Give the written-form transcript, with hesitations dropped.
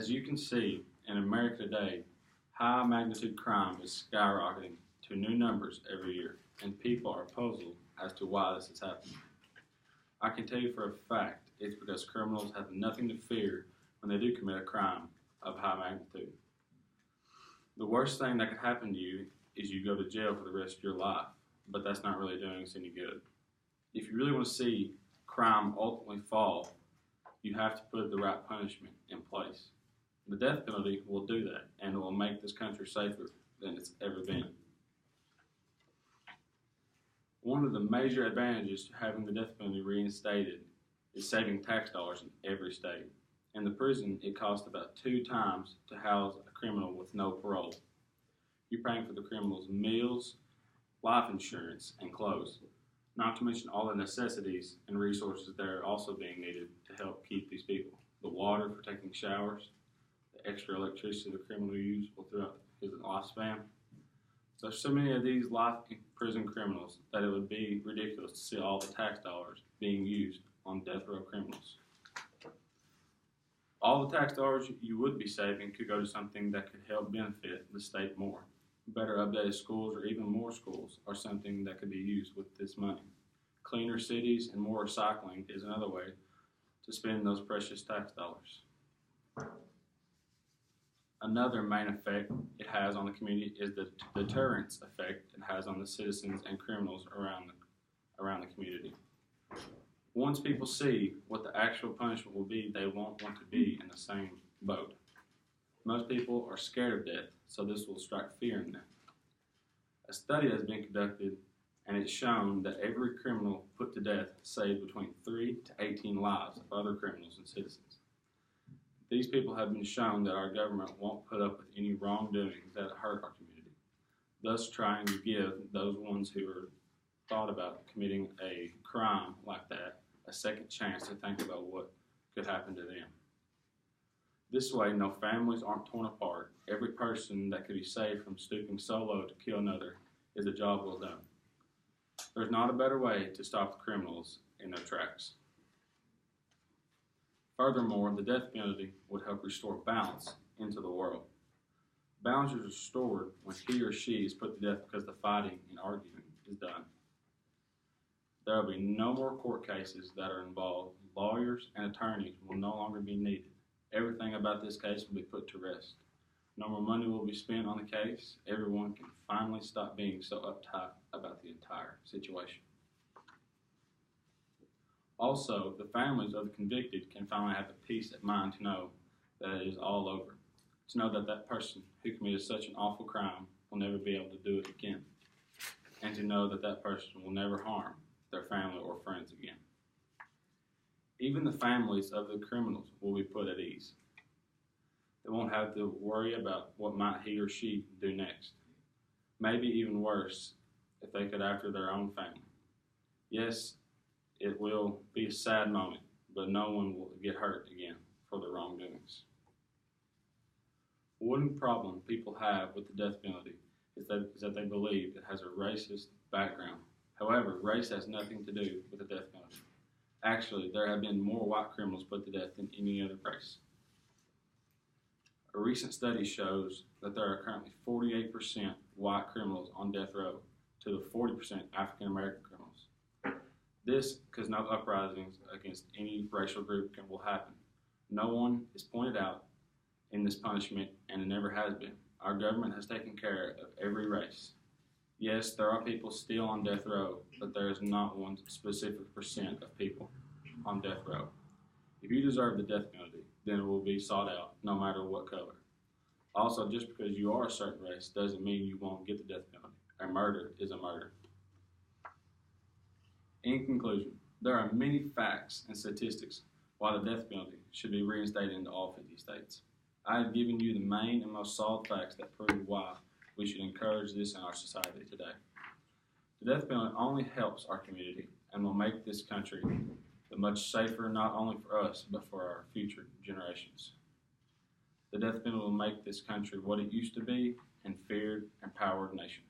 As you can see, in America today, high magnitude crime is skyrocketing to new numbers every year, and people are puzzled as to why this is happening. I can tell you for a fact it's because criminals have nothing to fear when they do commit a crime of high magnitude. The worst thing that could happen to you is you go to jail for the rest of your life, but that's not really doing us any good. If you really want to see crime ultimately fall, you have to put the right punishment in place. The death penalty will do that, and it will make this country safer than it's ever been. One of the major advantages to having the death penalty reinstated is saving tax dollars in every state. In the prison, it costs about 2 times to house a criminal with no parole. You're paying for the criminal's meals, life insurance, and clothes, not to mention all the necessities and resources that are also being needed to help keep these people. The water for taking showers, the extra electricity the criminal uses throughout his lifespan. There's so many of these life in prison criminals that it would be ridiculous to see all the tax dollars being used on death row criminals. All the tax dollars you would be saving could go to something that could help benefit the state more. Better updated schools or even more schools are something that could be used with this money. Cleaner cities and more recycling is another way to spend those precious tax dollars. Another main effect it has on the community is the deterrence effect it has on the citizens and criminals around the community. Once people see what the actual punishment will be, they won't want to be in the same boat. Most people are scared of death, so this will strike fear in them. A study has been conducted, and it's shown that every criminal put to death saved between 3 to 18 lives of other criminals and citizens. These people have been shown that our government won't put up with any wrongdoings that hurt our community, thus trying to give those ones who are thought about committing a crime like that a second chance to think about what could happen to them. This way, no families aren't torn apart. Every person that could be saved from stooping so low to kill another is a job well done. There's not a better way to stop the criminals in their tracks. Furthermore, the death penalty would help restore balance into the world. Balance is restored when he or she is put to death because the fighting and arguing is done. There will be no more court cases that are involved. Lawyers and attorneys will no longer be needed. Everything about this case will be put to rest. No more money will be spent on the case. Everyone can finally stop being so uptight about the entire situation. Also, the families of the convicted can finally have the peace of mind to know that it is all over. To know that that person who committed such an awful crime will never be able to do it again. And to know that that person will never harm their family or friends again. Even the families of the criminals will be put at ease. They won't have to worry about what might he or she do next. Maybe even worse, if they could after their own family. Yes, it will be a sad moment, but no one will get hurt again for their wrongdoings. One problem people have with the death penalty is that they believe it has a racist background. However, race has nothing to do with the death penalty. Actually, there have been more white criminals put to death than any other race. A recent study shows that there are currently 48% white criminals on death row to the 40% African American criminals. This because no uprisings against any racial group will happen. No one is pointed out in this punishment, and it never has been. Our government has taken care of every race. Yes, there are people still on death row, but there is not one specific percent of people on death row. If you deserve the death penalty, then it will be sought out, no matter what color. Also, just because you are a certain race doesn't mean you won't get the death penalty. A murder is a murder. In conclusion, there are many facts and statistics why the death penalty should be reinstated into all 50 states. I have given you the main and most solid facts that prove why we should encourage this in our society today. The death penalty only helps our community and will make this country much safer, not only for us, but for our future generations. The death penalty will make this country what it used to be, a feared and powered nation.